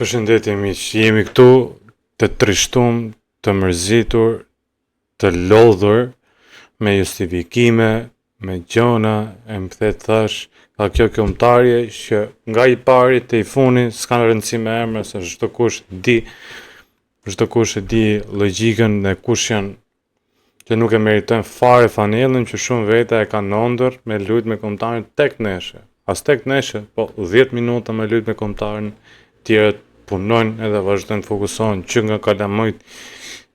Përshëndetje miq, jemi këtu të trishtum, të mërzitur, të lodhur, me justifikime, me gjona, e më the thash, ka kjo kombëtarje që nga i pari te i funi s'ka rëndësi me emra se çdo kush e di logjikën dhe kush janë që nuk e meritojnë fare fanellën që shumë vete e kanë ndër me lut me kombëtarin tek neshe. As tek neshe, po 10 minuta me lut me kombëtarin, tjerët punojnë edhe vazhdojnë të fokusohen që nga kalamajt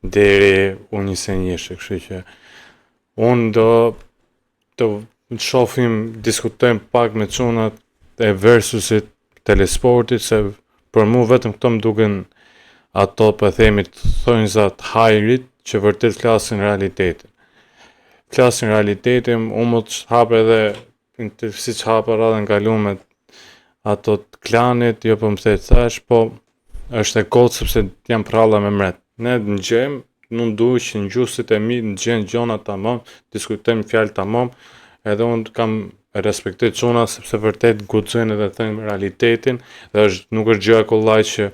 deri U21, kështu që unë do të shohim, diskutojmë pak me çunat e versusit telesportit, se për mu vetëm këto më duken ato për themi të thonjzat hajrit që vërtet flasin realitetin. Flasin realitetin, unë më të hapë edhe si që hapë radhën kalumet ato të klanit, jo për më the thash, po është e kotë sepse jam pralla me mret. Ne në gjem, nuk duhet që në gjusit e mi në gjenë gjona tamam, diskutojmë fjalë tamam, edhe unë kam respektoj çuna sepse vërtet guxojnë edhe thënë realitetin, dhe nuk është gjë e kollaj që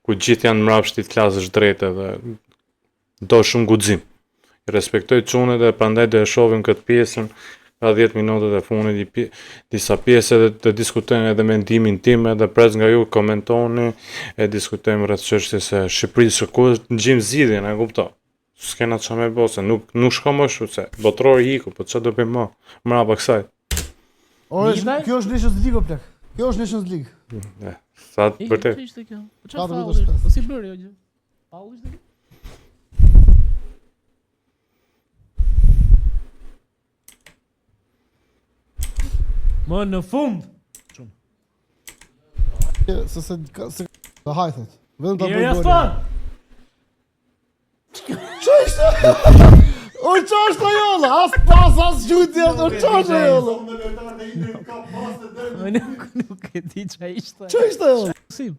ku gjithë janë mbrapshtit klasësh drejtë dhe do shumë guxim. Respektoj çunat dhe prandaj do e shohim këtë pjesën ka 10 minutat e fundit disa pjesë edhe të diskutojmë edhe mendimin tim edhe pres nga ju komentoni e diskutojmë rreth çështjes së Shqipërisë ku gjim zgjidhjen, e kupton. S'kena çfarë me bose, nuk shko më shumë se botrori iku, po çfarë do bëjmë më? Mbrapa kësaj. Kjo është Nations League o plak. Kjo është Nations League. Sa vërtet. Ishte kjo. Po çfarë faulli? Po si bëri o gjë? Faulli ishte kjo? Më në fund. Se të hajthet. Vetëm ta bëj Ja golin. stan. Ç'është? O ç'është ajo? As pas as gjutje, o ç'është ajo? Nuk e di ç'a ishte. Ç'është ajo? Si?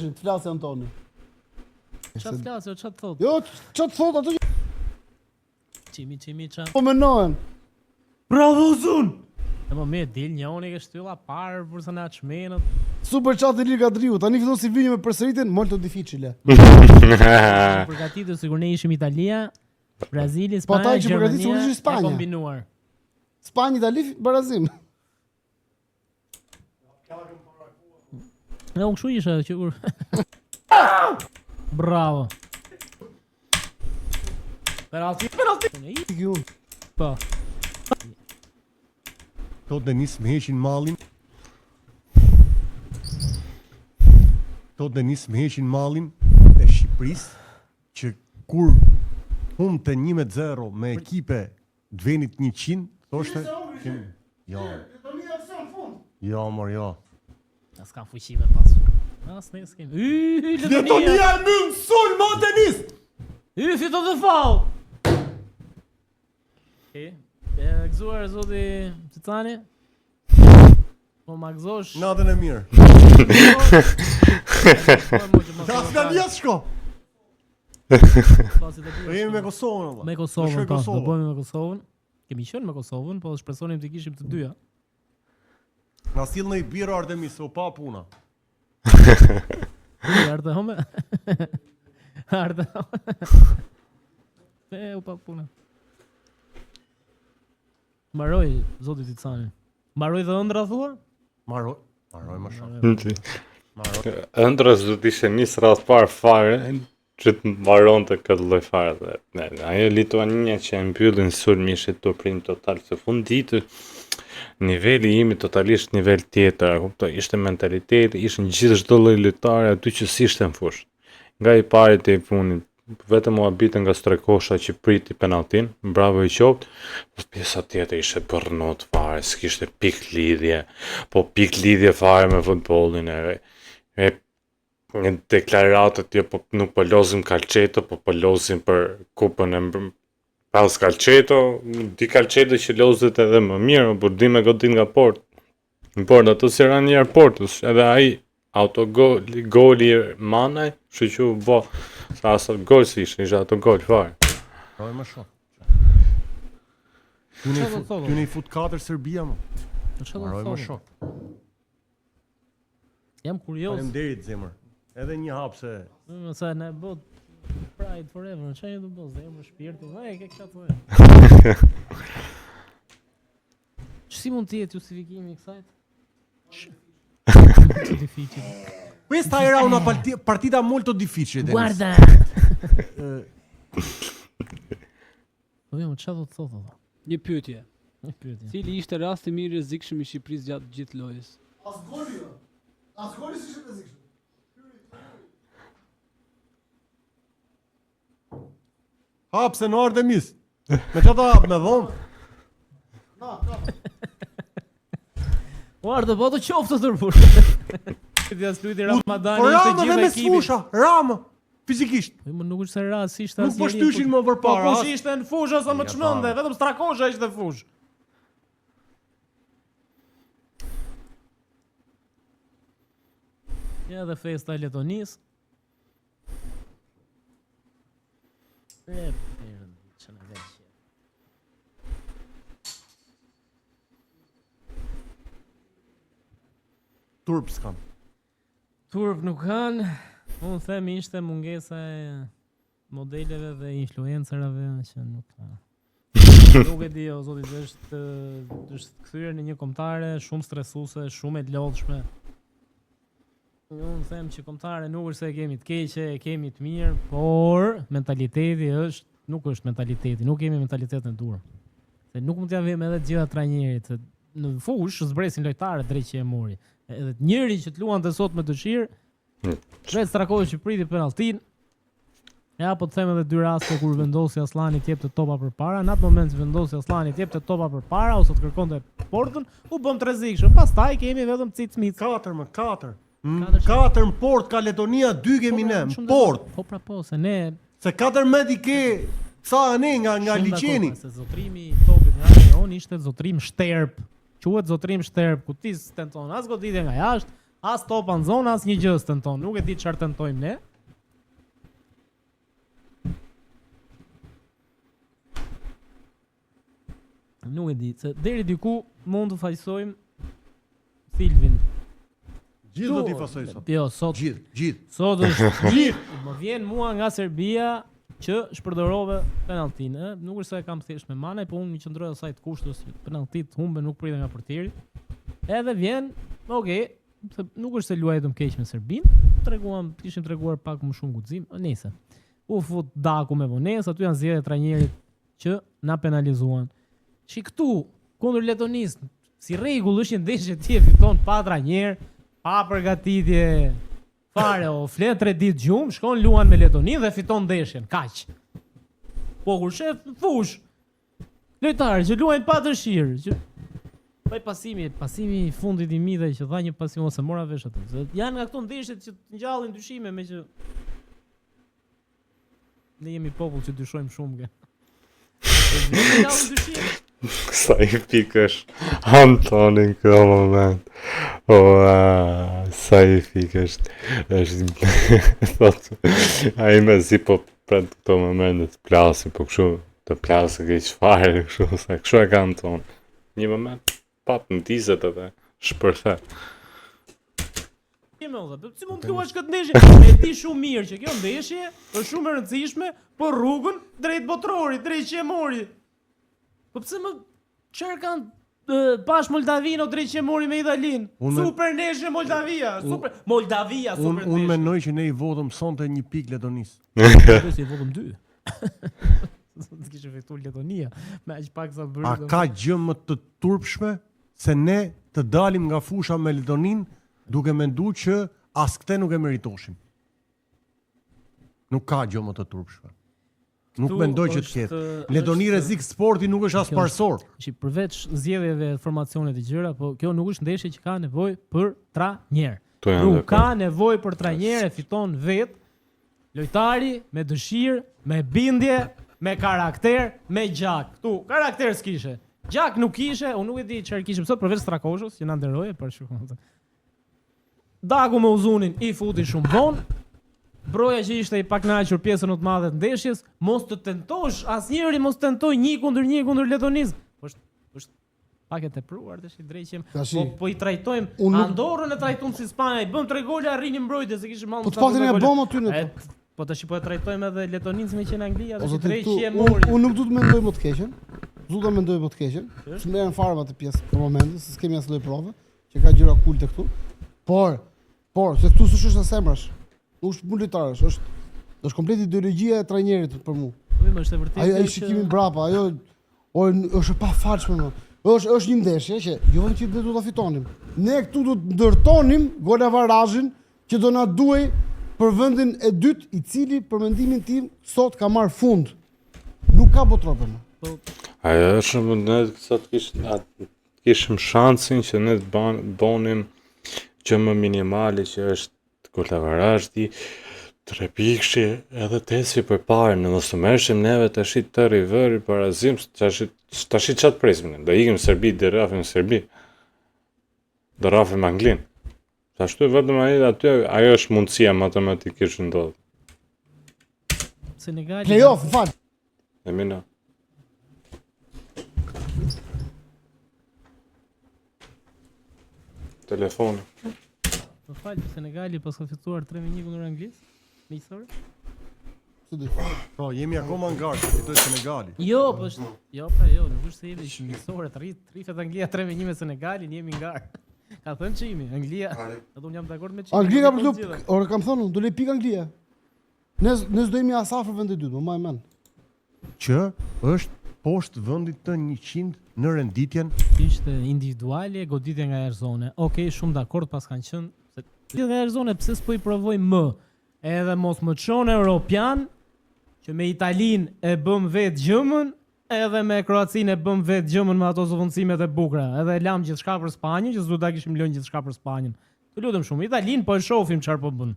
Të flasë Antoni. Ç'a flasë, ç'a thot? Jo, ç'a të thot ato? Çimi ç'a. Po mendojnë. Bravo Zun. E më me del njëri që shtylla parë për sa na çmenët. Super chat i Liga Driu, tani fillon si vini me përsëritjen molto difficile. Përgatitur sikur ne ishim Italia, Brazili, Po ata Spanja, që përgatitur sigurisht Gjermania, Spanja. e kombinuar. Spanjë, Itali, Barazim. Ne unë kështu isha që kur. Bravo. Penalti. Ju. Po. Këto Denis më heqin mallin. Këto Denis më heqin mallin e Shqipërisë që kur humbte 1-0 me ekipe të venit 100, thoshte jo. Jo, mor, jo. As ka fuqi me pas. As ne s'kem. Letonia mund sul mo Denis. Fiton të fall. E gëzuar zoti Cicani. Po ma gëzosh. Natën e mirë. Ta s'ka vjet shko. Do jemi me Kosovën valla. Me Kosovën, po. Do bëjmë me Kosovën. Kemi qenë me Kosovën, po shpresonim të kishim të dyja. Na sill në i biro Artemis, u pa puna. Ardhe home. Ardhe. U pa puna. Mbaroj zoti Cicani. Mbaroj dhe ëndra thua? Maroj më shumë. Ëndrës do të ishte nis rast parë fare që të mbaronte këtë lloj fare. Ajo Lituania që e mbyllin sulmisht të prim total se fund ditë niveli imi totalisht nivel tjetër, kuptoj, ishte mentaliteti, ishin gjithë çdo lloj lojtare aty që s'ishte në fushë. Nga i pari te i fundit, vetëm u habitën nga Strekosha që priti penaltin, bravo i qoftë, po pjesa tjetër ishte bërnot fare, s'kishte pik lidhje, po pik lidhje fare me futbollin e në deklaratat jo po nuk po lozim Calceto, po lozim për kupën e pas Calceto, di Calceto që lozet edhe më mirë, por di me godin nga port. Në port ato si ranë një portës, edhe ai goli Manaj, kështu që bo sa asot gol si ishte ato gol fare. Maroj më shumë. Ty ne i fut 4 Serbia më. Maroj më shumë. Jam kurioz. Faleminderit zemër. Edhe një hap se Më sa në bot Pride forever, çaj do bëj zemër, shpirti, vaj ke këtë thonë. Si mund të jetë justifikimi i kësaj? Molto difficile. questa era una partita molto difficile. Dennis. Guarda. Po jam çfarë do të thotë? Një pyetje. Një pyetje. Cili ishte rasti më i rrezikshëm i Shqipërisë gjatë gjithë lojës? Asgoli s'ishte rrezikshëm. Hap se në orë dhe mis. Me që ta hap me dhomë. Guarda, po të qoftë të tërpur. Këtë jasë lujti Ramadani Po ishte Rama dhe gjithë me ekipi. sfusha, Rama, fizikisht. Po më nuk është se rastisht Nuk po shtyeshin më Po përpara. kush ishte në fushë ose më çmendë, vetëm Strakosha ishte në fushë. Ja dhe festa e Letonisë. Që në veqë. Turp s'kan. Turp nuk kanë, unë them ishte mungesa e modeleve dhe influencerave që nuk ka. Nuk e di o zoti, është kthyer në një kombëtare shumë stresuese, shumë e lodhshme. Unë them që kombëtare nuk është se e kemi të keqe, e kemi të mirë, por mentaliteti nuk është mentaliteti, nuk kemi mentalitetin e dur. Se nuk mund t'ja vëmë edhe të gjitha trajnerit, se në fushë zbresin lojtarët drejt që e mori. Edhe njëri që të luante sot me dëshirë, vetë Strakosha që priti penalltin. Ja, po të them edhe dy raste kur vendosi Aslani të jepte topa përpara, në atë moment që vendosi Aslani të jepte topa përpara ose të kërkonte portën, u bëm të rrezikshëm. Pastaj kemi vetëm Cicmic. 4 më 4. 4 në port ka Letonia, 2 kemi ne në port. Po pra po, se ne Se 4 medi ke sa ne nga liçeni. Se zotrimi i topit nga Leon ishte zotrim shterp. Quhet zotrim shterp, ku ti tenton as goditje nga jashtë, as topa në zonë, as një gjë tenton. Nuk e di çfarë tentojmë ne. Nuk e di, se deri diku mund të fajsojmë Silvin. Gjithë do t'i fasoj sot. Jo, sot. Gjithë. Sot është gjithë. Më vjen mua nga Serbia që shpërdorove penalltin. Nuk është se e kam thjesht me mane, po unë më qëndroj asaj të kushtës, penalltit humbe nuk pritet nga portieri. Edhe vjen, okay, nuk është se luajtëm keq me Serbin, kishim treguar pak më shumë guxim, nëse. U fut Daku me vonesë, aty janë zgjedhjet trajnerit që na penalizuan. Këtu kundër Letonisë, si rregull është një ndeshje ti e fiton pa trajner, pa përgatitje fare, o flet 3 ditë gjumë, shkon luan me Letoninë dhe fiton ndeshjen, kaq. Po kur shef fush, lojtarë që luajnë pa dëshirë, që pasimi i fundit i midhe që dha një pasim ose mora vesh atë. Se janë nga këto ndeshjet që të ngjallin dyshime me që ne jemi popull që dyshojmë shumë nga. Ne ngjallin dyshime. Sa i pikësh Antoni në këtë moment. Sa i pikësh është thot ai me si po pret këto momente të plasi, po kështu të plasë ke çfarë kështu sa kështu e ka Anton. Një moment pap në tizet edhe shpërthe. Si mund të luash këtë ndeshje? E di shumë mirë që kjo ndeshje është shumë e rëndësishme për rrugën drejt botrorit, drejt qemori. Po pse më çfarë kanë pash Moldavino drejt qemori me Italinë? Super ndeshje Moldavia, super Moldavia, super ndeshje. Unë mendoj që ne i votëm sonte 1 pikë Letonisë. Besoj i votëm 2. Të kishte fituar Letonia me aq pak sa bëri. A ka gjë më të turpshme se ne të dalim nga fusha me Letoninë duke menduar që as këtë nuk e meritoshim? Nuk ka gjë më të turpshme. Nuk mendoj që të ketë. Letoni rrezik sporti nuk është as parsor. Përveç zgjedhjeve, formacionet e gjëra, po kjo nuk është ndeshje që ka nevojë për trajner. Nuk ka nevojë për trajner, e fiton vet lojtari me dëshirë, me bindje, me karakter, me gjak. Ktu karakter s'kishe. Gjak nuk kishe, unë nuk e di çfarë kishte sot përveç Strakoshës që na nderoje për shkak. Daku me Uzunin i futi shumë vonë. Broja që ishte i paknaqur pjesën më të madhe të ndeshjes, mos të tentosh, asnjëri mos tentoj 1 kundër Letonisë. Pak e tepruar tash i drejqem. Tashi, Po i trajtojmë, unë nuk- Andorrën e trajtojmë si Spanja, i bëm 3 gola, rrinim mbrojtje se kishim po të paktën e bëm aty në. Po tash po e trajtojmë edhe Letoninë si me qenë Anglia, O tash i zoti, drejqje unë mori. nuk du të mendoj më të keqen. Du të mendoj më të keqen. S'më fare më atë pjesë për momentin, se s'kemi as lloj prove, që ka gjëra kulte këtu. Por, se këtu s'është e semrash. Nuk është punë lojtarësh, është komplet ideologjia e trajnerit për mua. Po është e vërtetë. Ai shikimi brapa, është e pafalshme më. Është një ndeshje që jo vetëm që do ta fitonim. Ne këtu do të ndërtonim golavarrazhin që do na duhej për vendin e dytë, i cili për mendimin tim sot ka marr fund. Nuk ka botrope më. Ajo është ne sot kishim shansin që ne të bonim që më minimale që është golavarrazhi 3 pikëshi edhe 8 për parë, në mos të mërshim neve të shi të rivëri për azim, të shi qatë presim, do ikim Serbi, dhe rafim Serbi, do rafim Anglin. Të ashtu vetëm aty, ajo është mundësia matematikisht ndodhë. Senegali. Playoff, fal. E mina. Telefoni. Po fal, Senegali pas ka fituar 3-1 kundër Anglisë. Miqësore? Po, jemi akoma në garë, fitoi Senegali. Jo, po është, nuk është se jemi miqësore, rrifet Anglia 3-1 me Senegalin, jemi në garë. Ka thënë që jemi, Anglia, ato unë jam dakord me çimi. Anglia ka përdu, ore kam thënë, do le pik Anglia. Ne s'do jemi as afër vendit dytë, më mend. Që është poshtë vendit të 100 në renditjen. Ishte individuale, goditje nga Erzone. Okej, shumë dakord pas kanë qenë. Goditje nga Erzone, pse s'po i provoj më? Edhe mos më çon Europian, që me Italin e bëm vetë gjëmën, edhe me Kroacinë e bëm vetë gjëmën me ato zëvendësimet e bukura. Edhe lam gjithçka për Spanjën, që s'do ta kishim lënë gjithçka për Spanjën. Të lutem shumë, Italin po e shohim çfarë po bën.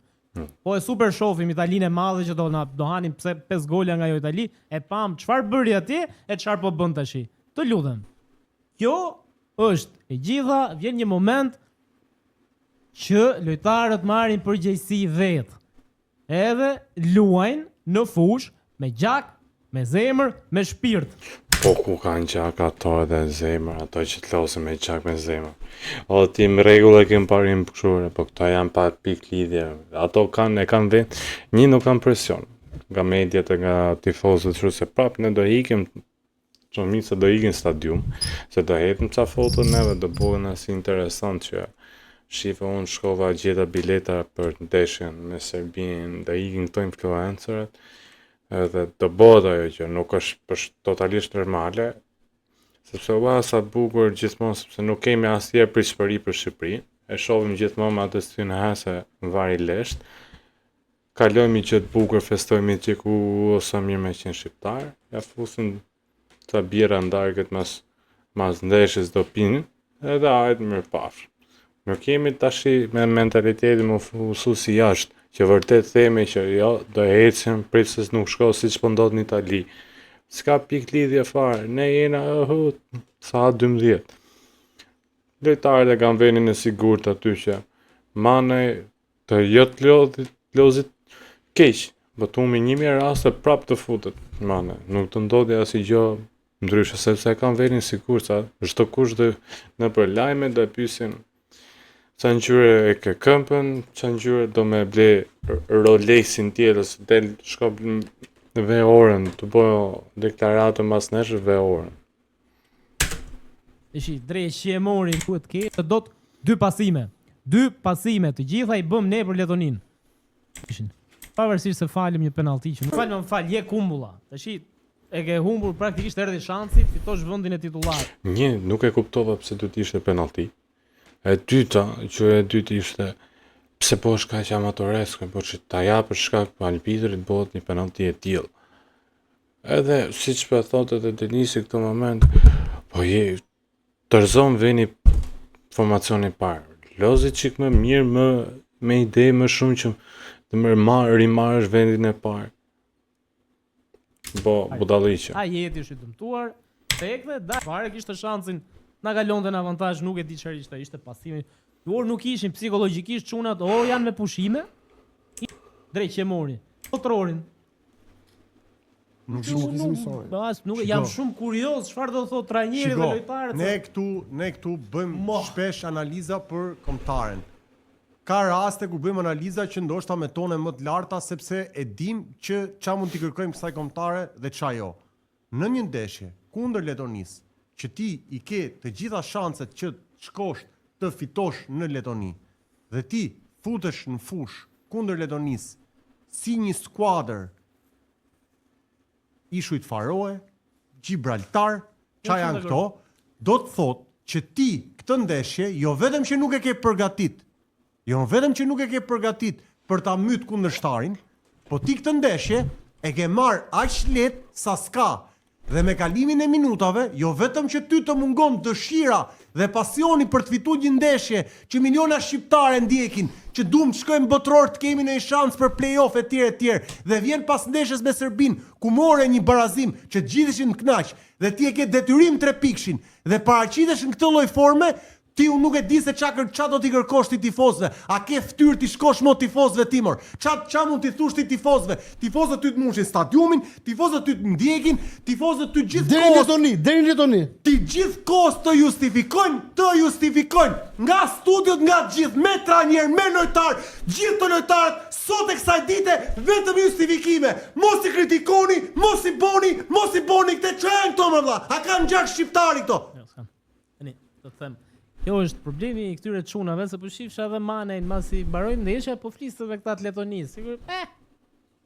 Po e super shohim Italinë e madhe që do hanim pse 5 gola nga ajo Itali, e pam çfarë bëri atje e çfarë po bën tash. Të lutem. Kjo është e gjitha, vjen një moment që lojtarët marrin përgjegjësi vetë. Edhe luajnë në fush me gjak, me zemër, me shpirt. Po ku kanë gjak ato edhe zemër, ato që të losin me gjak me zemër. O ti më rregull e kem parim këshure, po këto janë pa pikë lidhje. Ato e kanë vend, një nuk kanë presion nga mediat e nga tifozët, kështu se prapë ne do ikim, çomica do ikin stadium, se do hetim ca foto neve, do bëhen as interesant që shifa unë shkova gjeta bileta për ndeshjen me Serbinë, do ikin këto influencerët, edhe do bëhet ajo që nuk është totalisht normale, sepse sa bukur gjithmonë, sepse nuk kemi asnjëherë pritshmëri për Shqipërinë, e shohim gjithmonë me atë stin hase në vari lesht, kalojmë që të bukur, festojmë që ku ose mirë me qenë shqiptar, ja fusin ta bjera ndarket mas ndeshjes do pinë, edhe hajt mirë pafsh. Nuk kemi tashi me mentalitetin më fusu si jashtë, që vërtet themi që jo, do ecim pritës nuk shko si që pëndot në Itali. S'ka pik lidhje fare, ne jena sa 12. Lojtarët e kanë venin e sigurt aty që mane të jëtë lozit keq, bëtumi 1000 raste prap të futet, mane, nuk të ndodhi asi gjë ndryshe, sepse kanë venin sigurt, sa çdo kush dhe në për lajme dhe pysin që ngjyre e ke këmpën, që ngjyre do me ble Rolexin tjetës, del shko në ve orën, të bëjo deklaratë mas neshë ve orën. Ishi, drejt që e mori në kuet ke, do të 2 pasime. 2 pasime, të gjitha i bëm ne për Letonin. Ishin, pavarësisht se falim një penalti që nuk falim, je kumbulla. Tashi e ke humbur praktikisht erdhi shansi, fitosh vendin e titullar. Një, nuk e kuptova pse do të ishte penalti. E dyta, që e dytë ishte pse po është kaq amatoreske, po që ta japësh shkak për arbitrit bëhet një penalti e tillë. Edhe siç po thotë edhe Denisi këtë moment, po je tërzon veni formacioni parë. Lozi çik më mirë, me ide më shumë që të rimarrësh vendin e parë. Po budalliqe. A jeti është i dëmtuar, tekve, da, fare kishte shansin. Na kalonte në avantazh, nuk e di çfarë ishte pasimi. Or nuk ishin psikologjikisht çunat, or janë me pushime. Drejt që mori. Kontrolin. Nuk Nuk jam shumë kurioz çfarë do thotë trajneri dhe lojtarët. Ne këtu bëjmë shpesh analiza për kombëtaren. Ka raste ku bëjmë analiza që ndoshta me tone më të larta sepse e dim që ç'a mund t'i kërkojmë kësaj kombëtare dhe ç'a jo. Në një ndeshje kundër Letonisë, që ti i ke të gjitha shanset që shkosh të fitosh në Letoni dhe ti futesh në fush kundër Letonisë si një skuadër Ishujt Faroe, Gibraltar, ç'a janë këto, do të thotë që ti këtë ndeshje jo vetëm që nuk e ke përgatit, për ta myt kundërshtarin, po ti këtë ndeshje e ke marr aq lehtë sa s'ka. Dhe me kalimin e minutave, jo vetëm që ty të mungon dëshira dhe pasioni për të fituar një ndeshje që miliona shqiptare ndjekin, që duam të shkojmë botror të kemi një shans për play-off etj, dhe vjen pas ndeshjes me Serbinë, ku more një barazim që të gjithë ishin kënaq, dhe ti e ke detyrim 3 pikshin dhe paraqitesh në këtë lloj forme. Ti unë nuk e di se qa do t'i kërkosh ti tifozve. A ke ftyrë t'i shkosh mo tifozve timor? Qa mund t'i thush ti tifozve? Tifozve ty t'mushin stadiumin, tifozve ty t'ndjekin, tifozve ty gjithë kohës... Deri në Letoni. Ti gjithë kohës të justifikojnë. Nga studiot, nga gjithë, me trajner, me lojtar, gjithë të lojtarët, sot e kësaj dite, vetëm justifikime. Mos i kritikoni, mos i boni këte që e në këto më vla. A kanë gjak shqiptari këto? Do të them. Kjo është problemi i këtyre çunave, se po shifsha edhe Manej masi mbarojnë ndeshja, po fliste me këta të Letonisë. Sigur,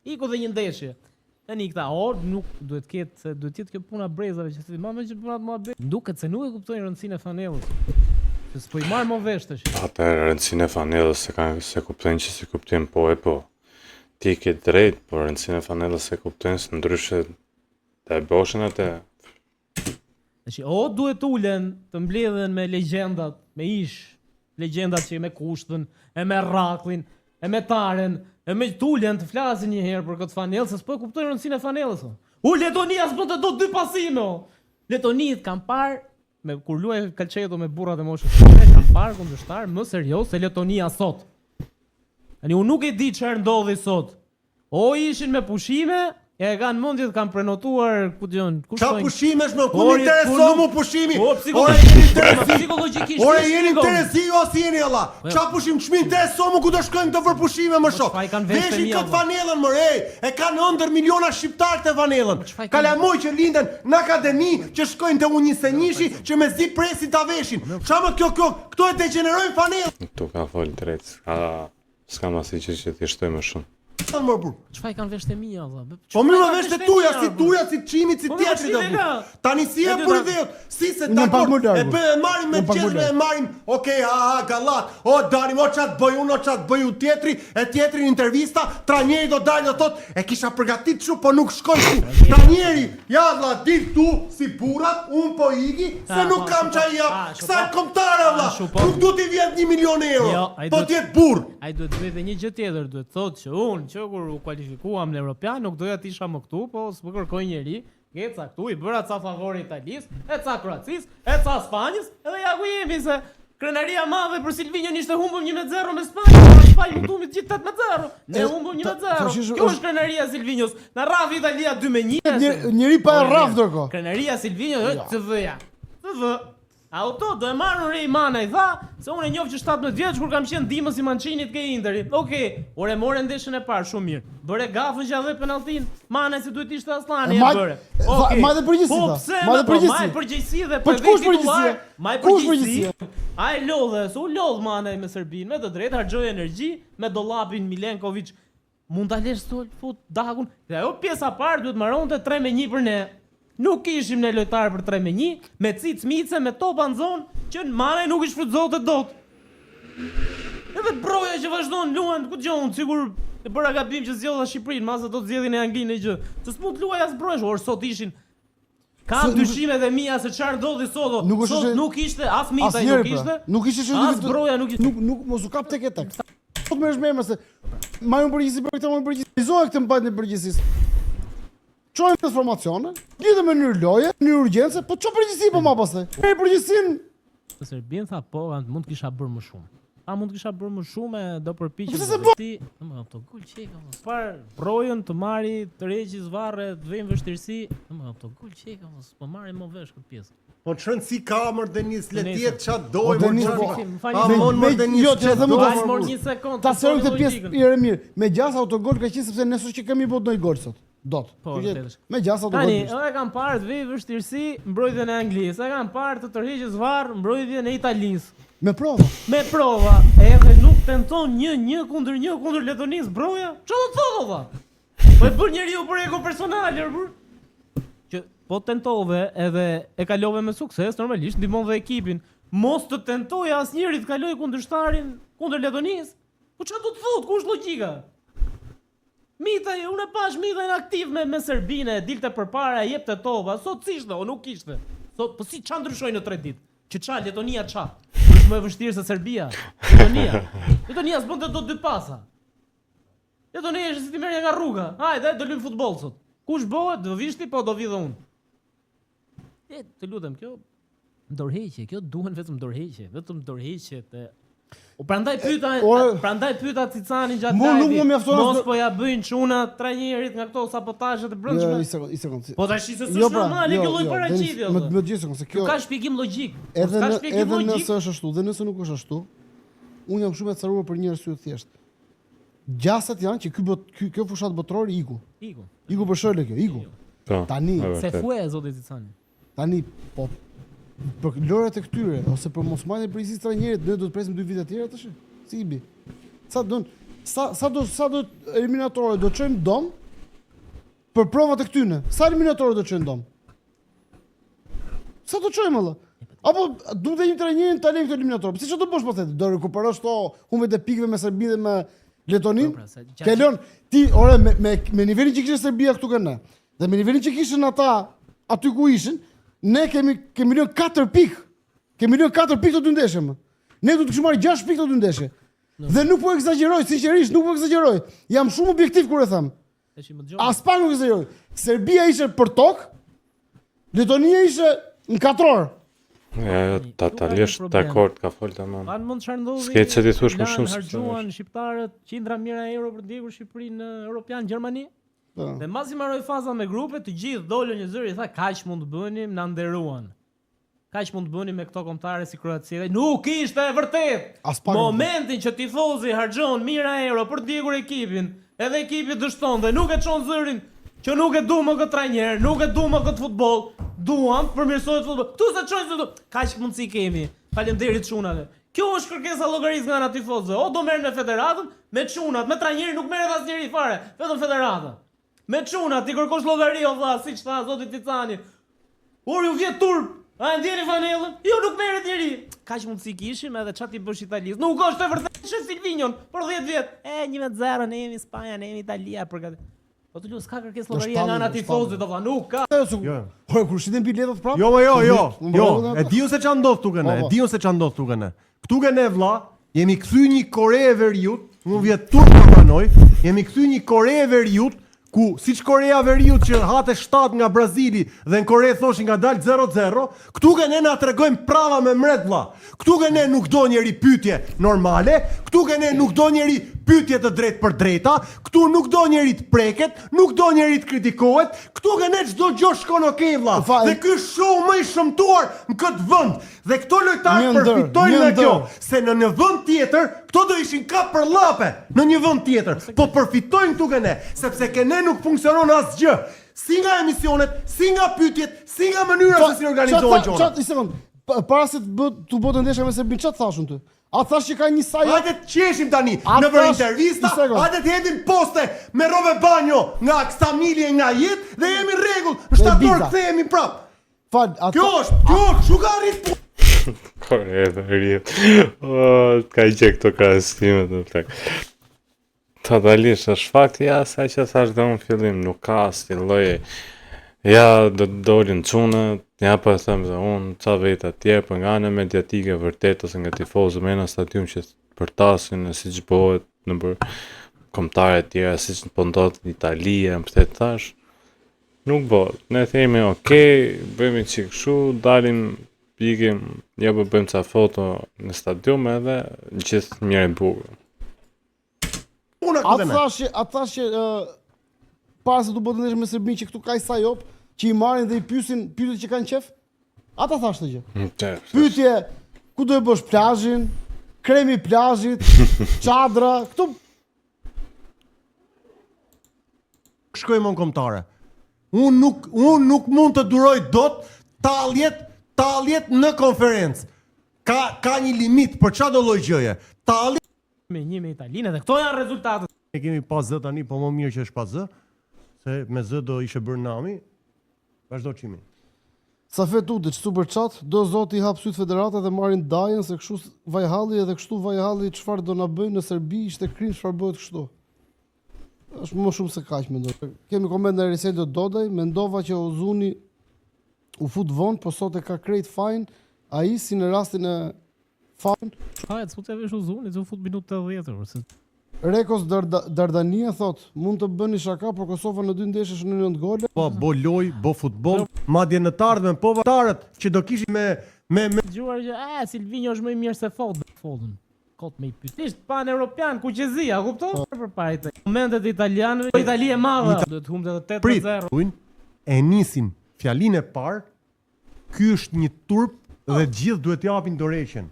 iku dhe një ndeshje. Tani këta nuk duhet jetë kjo puna brezave që thënë, më që puna të mua duket se nuk e kuptojnë rëndësinë e fanellës. Se s'po i marr më vesh tash. Atëherë rëndësinë e fanellës se kuptojnë që si kuptojnë po. Ti ke drejt, por rëndësinë e fanellës se kuptojnë se ndryshe të e boshin atë. Duhet ulen të mbledhen me legjendat, me legjendat që me Kushtën, e me Raklin, e me Taren, e me t'ulen të flasin një herë për këtë fanellë, se s'po e kuptojnë rëndësinë e fanellës. Letonia s'po të do 2 pasime. Letonit kam parë, kur luaj Calceto me burrat e moshës, kam parë kundërshtar më serioz se Letonia sot. Unë nuk e di çfarë ndodhi sot. Ishin me pushime, e kanë mundjet kanë prenotuar ku diun kush qa pushimesh më ku më intereso mu pushimi psikologjikisht jeni interesi o si jeni alla qa pushim ç'më intereso mu ku do shkojmë të vër pushime më shok veshin këtë fanellën më e kanë ëndër miliona shqiptar të fanellën kalamoj që linden në akademi që shkojnë të U21-shi që me zi presin ta veshin qa më kjo këto e degenerojnë fanellën Këtu ka folë drejt s'kam asi që t'i shtoj më shumë Çfarë kanë veshtë e mia valla? Po më veshtë tuja, si çimit, si teatri do. Tani si e për idhët, si se dakord. E marrim me gjithë, e marrim, okay, gallat. Dalim o çat bëj unë, o çat bëj u teatri, e teatri intervista, trajneri do dalë do thotë, e kisha përgatitur kështu, po nuk shkoj këtu. Trajneri, ja valla, dil tu si burrat, un po iki, se nuk kam çaj jap. Sa kombëtar valla. Nuk do t'i vjet 1 milion euro. Po ti je burr. Ai duhet të bëjë një gjë tjetër, duhet thotë që unë që kur u kualifikuam në Europian, nuk doja të isha më këtu, po s'më kërkoj njeri, geca këtu, i bëra ca favori Italisë, e ca Kroacisë, e ca Spanjës, edhe ja ku jemi se krenaria madhe për Silvinjon ishte humbëm 1-0 me Spanjën, Spanjë humbëm gjithë 8-0, ne humbëm 1-0. Kjo është krenaria Silvinjos, na rraf Italia 2-1. Njëri pa rraf ndërkohë. Krenaria Silvinjos është TV-ja. TV. Auto do e marrën Rej Mana i tha se unë e njoh që 17 vjeç kur kam qenë dimës i Mancinit ke Interit. Okej, more ndeshën e parë shumë mirë. Bëre gafën që dhe penalltin. Mana se duhet ishte Aslani e bëre. Okej. Ma dhe përgjithësi. Ma dhe përgjithësi dhe për vetë titull. Ma përgjithësi. Ai lodhe, se u lodh Mana me Serbinë, me të drejtë harxhoi energji me dollapin Milenkovic. Mund ta lesh fut dagun. Dhe ajo pjesa parë duhet marronte 3-1 për ne. Nuk ishim në lojtar për 3-1, me cic-mice, me topa në zonë, që Manaj nuk i shfrytëzote dot. Edhe Broja që vazhdon luan, ku gjonë, sigur e bëra gabim që zgjodha Shqipërinë, masa do të zgjedhin e Anglinë e gjë. Se s'mund të luaj as Broja, or sot ishin. Kam dyshimet e mia se çfarë ndodhi sot. Sot nuk ishte as Mitaj nuk ishte. Nuk ishte që as Broja nuk ishte. Nuk mos u kap tek e tek. Po më është më se më un përgjithësi për këtë më përgjithësoj këtë mbajtje në përgjithësi. Çojmë transformacione, lidhëm në mënyrë loje, në urgjencë, po ço përgjithësi po më pastaj. Me përgjithësinë Serbinë tha po, mund kisha bërë më shumë. A mund të kisha bërë më shumë, do përpiqem. Pse se ti, më autogol çeka. Par brojën të marri, të reqi zvarre, të vejnë vështirësi, më autogol çeka, po marrim më vesh këtë pjesë. Po çon si kamër Denis le Denis, tjetë ç'a O, doj, Denis, ç'a- po, Më A falni. mon më Denis. jo, që them Do të të mor një sekond. ta seroj këtë logjikën. pjesë mirë mirë. Me gjas autogol ka qenë sepse nesër që kemi bot ndonjë gol sot. Dot. Po, Kështu që vërtetësh. me gjas autogol. Tani, ishte. e kam parë të vej vështirësi mbrojtjen e Anglisë, e kam parë të tërheqës VAR mbrojtjen e Italisë. Me provë. Me prova, edhe nuk tenton 1-1 kundër Letonisë broja. Çfarë do të thotë valla? Po e bën njeriu për ego personal, bur. Që po tentove edhe e kalove me sukses, normalisht ndihmon dhe ekipin. Mos të tentoje asnjëri të kaloj kundërshtarin kundër Letonisë. Po çfarë do të thotë? Ku është logjika? Mita, unë e pash Mita inaktiv me Serbinë, e dilte përpara, e jepte tova. Sot si ishte, o nuk ishte. Sot po si ç'a ndryshoi në 3 ditë? Që ç'a Letonia ç'a? Është më e vështirë se Serbia. Letonia s'bënte dot 2 pasa. Letonia është si ti merrja nga rruga. Hajde, do luajm futboll sot. Kush bëhet, do vish ti, po do vi dhe unë. Të lutem, kjo dorëheqje, kjo duhen vetëm dorëheqje, O prandaj pyeta Cicanin gjatë Mu nuk live-it, më mjafton mos as- po ja bëjnë çuna trajnerit nga këto sabotazhet e brendshme. I sekond. Po tash se s'është Jo, pra, normale kjo lloj Denis, paraqitje. Më gjithë sekond se kjo Nuk ka shpjegim logjik. edhe Ka në, shpjegim edhe logjik. nëse është ashtu, dhe nëse nuk është ashtu, unë jam shumë e caruar për një arsye thjesht. Gjasat janë që kjo fushat botërore iku. Iku për shële kjo, iku. Po. Tani, e Se vërtet. fue zoti Cicani. Tani po për lojrat e këtyre ose për mos marrjen e përgjegjësisë trajnerit, ne do të presim 2 vite të tjera tash. Si i bi? Sa do eliminatore do çojmë dom për provat e këtyne. Sa eliminatore do çojmë dom? Sa do çojmë valla? Apo duhet të një trajnerin të alejmë këtë eliminator. Si ç'do të bësh po thetë? Do rikuperosh këto humbet e pikëve me Serbinë dhe me Letonin? Po, pra, se gjatë- Kelon ti, ore me nivelin që kishte Serbia këtu kanë ne. Dhe me nivelin që kishin ata aty ku ishin, ne kemi lënë 4 pikë. Kemi lënë 4 pikë të dy ndeshje më. Ne do të kishim marrë 6 pikë të dy ndeshje. Dhe nuk po egzagjeroj, sinqerisht nuk po egzagjeroj. Jam shumë objektiv kur e them. Tash më dëgjoj. As pak nuk egzagjeroj. Serbia ishte për tokë, Letonia ishte në katror. Ja, totalisht dakord, ka fol tamam. Ban mund çfarë ndodhi? S'ke që ti thush më shumë se Harxhuan shqiptarët qindra mijëra euro për të ndjekur Shqipërinë në Europian Gjermani. Po. Dhe mbasi mbaroi faza me grupe, të gjithë dolën një zëri, tha kaq mund të bënim, na nderuan. Kaq mund të bënim me këto kombëtare si Kroacia. Nuk ishte e vërtet. As pak. Momentin që tifozi harxhon mijëra euro për të ndjekur ekipin, edhe ekipi dështon dhe nuk e çon zërin, që nuk e du më këtë trajner, nuk e du më këtë futboll, duam përmirësohet futboll. Tu sa çojnë këtu, kaq mundësi kemi. Faleminderit çunave. Kjo është kërkesa llogarisë nga ana tifozëve. O do merren me federatën, me çunat, me trajnerin nuk merret asnjëri fare, vetëm federata. Me çunat ti kërkosh llogari o vlla, siç tha zoti Ticani. Ur ju vjet turp. A e ndjeni fanellën? Jo, nuk merret njeri. Kaq mundësi kishim edhe çati bësh Italisë. Nuk është e vërtetë që Silvinion për 10 vjet. 1-0 ne jemi Spanja, ne jemi Italia përgat. Po të lutem, s'ka kërkesë llogaria nga ana tifozëve, do valla, nuk ka. Jo. Ore kur shitin biletat prapë? Jo, jo. Unë Jo, vërtet, e diu se ç'a ndodh këtu këne. Po, E diu se ç'a ndodh këtu këne. Këtu këne vlla, jemi kthy një Kore e Veriut, unë vjet turp të banoj, jemi kthy një Kore e Veriut ku siç Korea e Veriut që hate 7 nga Brazili dhe në Kore thoshin nga dal 0-0, këtu këne na tregojmë prava me mret vlla. Këtu këne nuk do njeri pyetje normale, këtu këne nuk do njeri pyetje të drejtë për drejta, këtu nuk do njeri të preket, nuk do njeri të kritikohet, këtu këne çdo gjë shkon okay vlla. Dhe ky është show më i shëmtuar në këtë vend. Dhe këto lojtarë përfitojnë nga kjo, se në një vend tjetër këto do ishin kap për llape. Në një vend tjetër, po përfitojnë këtu këne, sepse këne nuk funksionon asgjë. Si nga emisionet, si nga pyetjet, si nga mënyra se si organizohen gjërat. Çat, i sekond. Para se të bëhet ndeshja me Serbinë, çat thashun ty? A thash që ka një saj? Hajde të qeshim tani A në për thash- intervista, i sekond. hajde të hedhim poste me Rove Banjo nga Ksamilje nga jetë dhe jemi rregull. Në shtator Biza. kthehemi prap. Fal, Kjo është, çu ka arrit Kore dhe rjet. Ka i gjë këto krahastimet në plak. Totalisht është fakti ja sa që thash dhe unë fillim, nuk ka asnjë lloj. Ja do të dolin çunat, ja po e them dhe unë ca veta tjerë, për nga ana mediatike vërtet ose nga tifozë me në stadium që përtasin e siç bëhet në për kombëtare të tjera siç po ndodh në Itali, më thënë thash. Nuk bëhet. Ne themi, okay, bëjmë çik kështu, dalim, pikim Ja po bëjmë ca foto në stadium edhe gjithë mirë e bukur. Unë Atë thashë pas se tu bëtë ndeshje me Serbinë që këtu ka i Sajop, që i marrin dhe i pyesin pyetjet që kanë qef. Ata thashë të gjë. Pyetje, ku do e bësh plazhin? Kremi plazhit, çadra, këtu shkojmë në kombëtare. Unë nuk mund të duroj dot talljet në konferencë. Ka një limit për çfarë do lloj gjëje. Tallje Me 1 me Italinë dhe këto janë rezultatet. ne kemi pas zë tani, po më mirë që është pas zë, se me zë do ishe bërë nami. Vazhdo Çimi. Safet Udic, super chat, do zoti hap syt federata dhe marrin dajën se kështu Vajhalli edhe kështu Vajhalli çfarë do na bëjnë në Serbi ishte krim çfarë bëhet kështu. Është më shumë se kaq mendoj. Kemi koment nga Riseldo Dodaj, mendova që Ozuni u fut vonë, po sot e ka krejt fajin, ai si në rastin e fajin. Hajt, s'po të vesh Uzuni, të u fut minutë 80 se Rekos Dardania thot, mund të bëni shaka, por Kosova në 2 ndeshje shënon 9 gole. Po loj, bo futboll, madje në të ardhmen, po vatarët që do kishin me dëgjuar që Silvinho është më i mirë se Foden. Kot me i pyet. Pan-europian, kuqezia, kupton? Përpara të momentet italianëve, Itali e madhe, duhet humbte edhe 8-0. E nisin fjalinë e parë, ky është një turp dhe gjithë duhet t'japin dorëheqjen.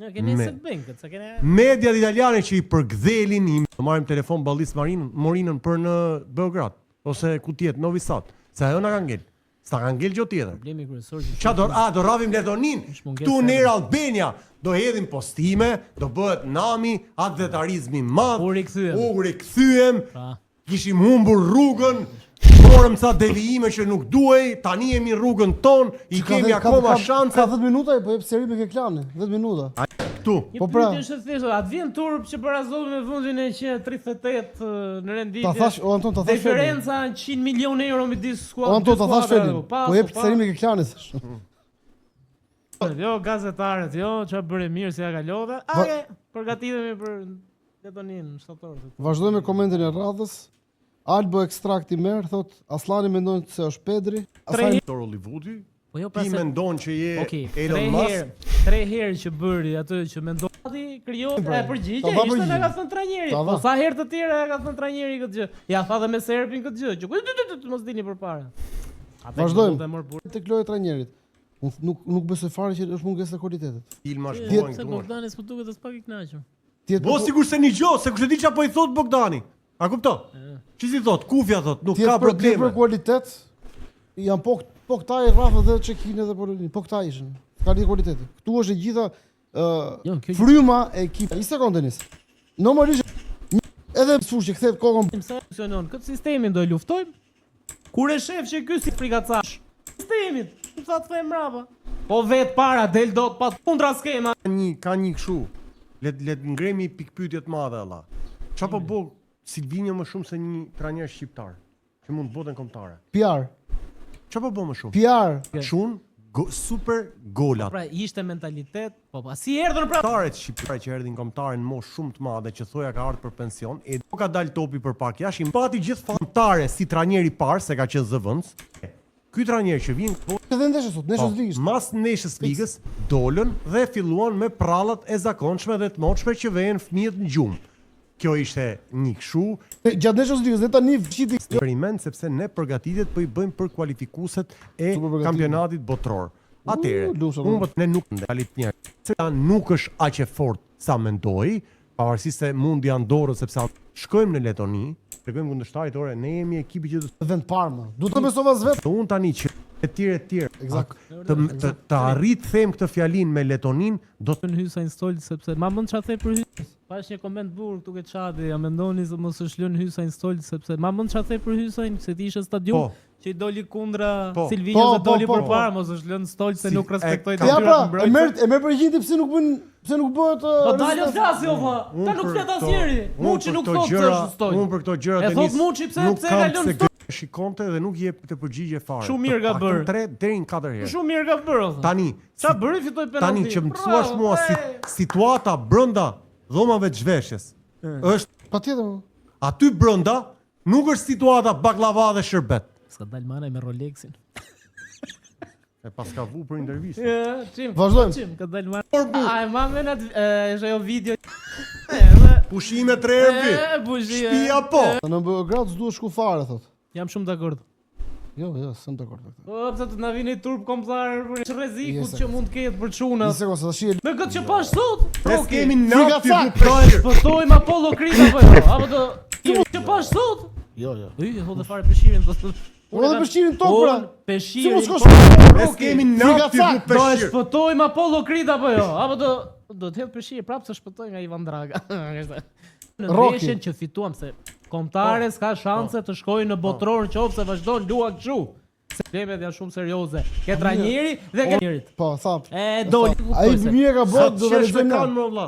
Ja, keni se bëjnë këtë, sa kene... Mediat italiane që i përgdhelin, i marrim telefon Ballis Morinën për në Beograd, ose ku tjetë, Novi Sad, se ajo na ka ngel. S'ta ka ngel gjë tjetër. Problemi kryesor që... Qa do rravim Letonin, këtu në Air Albania, do hedhim postime, do bëhet nami, atletizmi madh, U rikthyem, Pra, kishim humbur rrugën, morëm sa devijime që nuk duhej, tani jemi rrugën ton, i kemi akoma shanse. Ka 10 minuta, po jep seri me Keklani, 10 minuta. Këtu. një Po pra. pyetje është e thjeshtë, atë vjen turp që barazohet me vendin e 138 në renditje. Ta thash, o Anton, ta thash. Diferenca 100 milionë euro midis O skuadrës. Anton, ta thash Felin. Po jep seri me Keklani thash. Jo gazetarët, jo, çfarë bëre mirë si ja kalove. Ake, përgatitemi për Letonin shtator. Vazhdojmë me komentin e radhës. Albo Ekstrakt i merr thot Aslani mendon se është Pedri. Asaj Tor Hollywoodi, Po jo pra ti se... mendon që je Okej, Elon Musk. 3 herë që bëri atë që mendoi, krijohet e përgjigje, Ta dha ishte përgjigje. na ka thënë trajneri. Ta Po dha. sa herë të tjera ka thënë trajneri këtë gjë. Ja tha dhe me Serbin këtë gjë, që mos dini përpara. Vazhdojmë. Tek loja e trajnerit. Unë nuk besoj fare që është mungesë e kualitetit. Filma Se shkruajnë këtu. Bogdani s'po duket as pak i kënaqur. Bo sikur se një gjo, se kush e di çapo i thot Bogdani. A kupto? Çi si thot? Kufja thot, nuk ka probleme. Për kualitet janë po këta i rrafë dhe Çekin edhe Poloni. Po këta ishin. Ka një kualiteti. Ktu është e gjitha Jo, kjo fryma e ekipit. Një sekondë nis. Normalisht edhe fushë kthehet kokën. sa funksionon. Këtë sistemin do e luftojmë. Kur e shef që ky si frikacash. Sistemit, u tha të them mbrapa. Po vet para del dot pas kundra skema. Ka një kështu. Let ngremi pikpyetje të mëdha alla. Çfarë po bë Silvinho më shumë se një trajner shqiptar që mund të boten kombëtare? PR. Çfarë po bë më shumë? PR. Shun super golat. Pra ishte mentalitet, po si erdhën pra. Kombëtarët shqiptarë që erdhin kombëtare në moshë shumë të madhe që thoja ka ardhur për pension, e do ka dalë topi për pak jashtë, pati gjithë kombëtare si trajneri i parë se ka qenë zëvendës. Ky trajner që vjen Edhe ndeshja sot, ndeshja e ligës. mas ndeshjes ligës dolën dhe filluan me prallat e zakonshme dhe të motshme që vjen fëmijët në gjumë. Kjo ishte një kështu Gjatë ndeshjes së ligës, ne tani fshiti eksperiment sepse ne përgatitjet po i bëjmë për kualifikueset e Super përgatitje. kampionatit botror. Atëre, lusha, ne nuk ndalit një. Se nuk është aq e fortë sa mendoi, pavarësisht se mund janë dorë sepse shkojmë në Letoni, tregojmë kundërshtarit, ore, ne jemi ekipi që vend Parma. Duhet të besova vetë. unë tani që e tjerë Eksakt. të arrit them këtë fjalinë me Letonin do të Në Hysajn Stolj sepse ma mund çfarë the për Hysajn. Pash një koment burr këtu ke çadi, ja mendoni se mos është lënë Hysajn Stolj sepse ma mund çfarë the për Hysajn se ti ishe stadium Po. që i doli kundra Po. Silvinho se Po, doli po, përpara, mos është lënë Stolj se Si- nuk respektoi Ja pra, detyrat e merr përgjigje pse nuk bën, pse nuk bëhet. Po dalë flasi o vlla. Ta nuk flet asnjëri. Muçi nuk thot se është Stolj. Unë për këto gjëra E thot Muçi pse nuk pse kam ka lënë pse Stolj. shikonte dhe nuk jep të përgjigje fare. Shumë mirë ka Të paktën bërë. 3 deri në 4 herë. Shumë mirë ka bërë. o tha. Tani, Çfarë bëri fitoi penalti. tani që më thuash mua situata brenda dhomave të zhveshjes. Është Patjetër. aty brenda nuk është situata baklava dhe shërbet. Ska dal mana me Rolexin. E pas ka vu për intervistë. Çim. Vazhdojmë. Çim, ka dalë marr. A e mam në atë është ajo video. Pushime 3 herë vit. Buzhia. Shtëpia po. Në Beograd s'duhet shku fare thot. Jam shumë dakord. Jo, s'm dakord me këtë. Po pse të na vini turp kombëtar për rrezikut Jese. që mund të ketë për çuna. Një sekondë, tash e Me këtë që pash sot. Ne s'kemi Fika nafti fakt. kuptojnë. Shpëtojmë Apollo Creed apo jo? Apo do që pash sot? Jo. Hodhe fare pëshirin do të. Unë edhe pëshqirin tok pra. Si Pëshirin. mos shkosh? Ne s'kemi nafti fakt. Do e kuptojnë. shpëtojmë Apollo Creed apo jo? Apo do të hedh pëshir prapë se shpëtoj nga Ivan Draga. Në Rocky. ndeshjen që fituam se kombëtare s'ka shanse të shkojnë në botror nëse vazhdon lua kështu. Se problemet janë shumë serioze. Ke trajneri dhe ke njerit. Po, thap. E doli. Ai mirë ka Sa bot, do ta qeshme lexojmë. kanë më valla.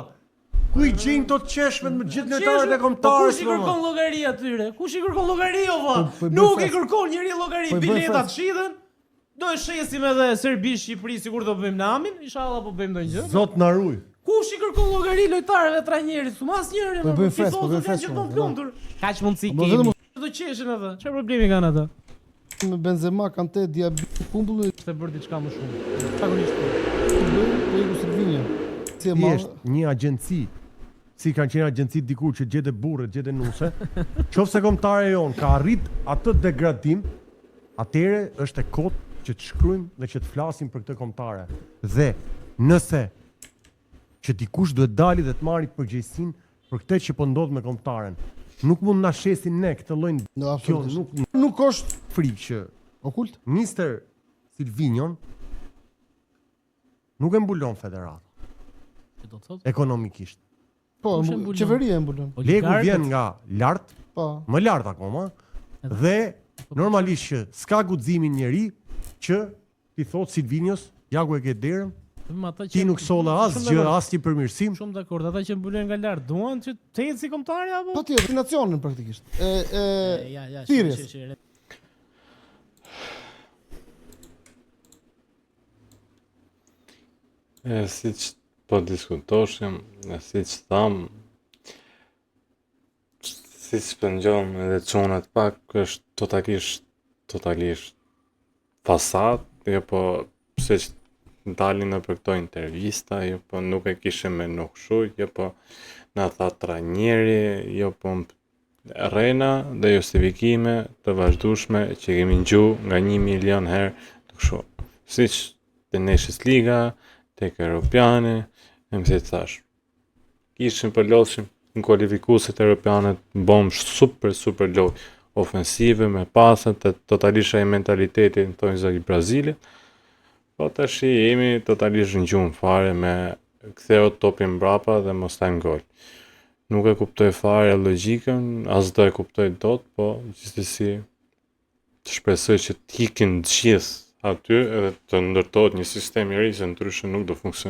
Ku i gjejnë këto të qeshme me gjithë lojtarët e kombëtarëve? Kush i kërkon llogari atyre? Kush i kërkon llogari o valla? Po, i bëj Nuk i fest. kërkon njëri llogari, Po, i bëj biletat fest. shidhen. Do e shesim edhe Serbi Shqipëri sigur do bëjmë namin, inshallah po bëjmë ndonjë gjë. Zot na ruaj. Kush i kërkon llogari lojtarëve trajnerit? Thum asnjëri. Po, i bëjmë fest, po, bëjmë fest, Gjithmonë po, plumtur. Kaq mundsi Po, kemi. vetëm- Do qeshin edhe. Çfarë problemi kanë ata? Me Benzema kanë te diabet kumbull Të bërë diçka më shumë. Zakonisht. po iku Silvinja. Si e Ti madh. është një agjenci. Si kanë qenë agjenci dikur që gjete burrë, gjete nuse. Qofse kombëtare jon ka arrit atë degradim, atëre është e kotë që të shkruajmë dhe që të flasim për këtë kombëtare. Dhe nëse që dikush duhet dali dhe të marrë përgjegjësinë për këtë që po ndodh me kombëtaren, nuk mund na shesin ne këtë lloj. No, Kjo absolutisht. nuk Nuk është frikë që okult. Mister Silvinion nuk e mbulon federatën Që do të thotë? ekonomikisht. Po, Kush e mbulon? qeveria e mbulon. Legu vjen nga lart, Po. më lart akoma, dhe normalisht që s'ka guximin njeri që ti thot Silvinios, ja ku e ke derën, ti nuk solle asgjë, asnjë përmirësim. Shumë dakord, ata që mbulojnë nga lart duan që të ecë si kombëtari apo? Patjetër, nacionin praktikisht. Ja, Thirrjes. Si që po diskutoshim, si që tham, si që pëngjon edhe çunat pak, është totalisht fasad, jo po pse që dalin në për këto intervista, jo po nuk e kishe me nuk shuj, jo po na tha trajneri, jo po rrena dhe justifikime të vazhdueshme që kemi ngju nga 1 milion herë të kështu. Siç te Nations Liga, tek Europiane, e më si thash, kishim përlodhshim në kualifikuesit europianet, bom super loj ofensive me pasat të totalisht ai mentaliteti në thonjë zë i Brazilit, po tash jemi totalisht në gjumë fare me ktheu topin mbrapa dhe mos ta gol. Nuk e kuptoj fare logjikën, as do e kuptoj dot, po gjithsesi të shpresoj që të ikin të gjithë aty edhe të ndërtohet një sistem i ri se ndryshe nuk do funksionojë.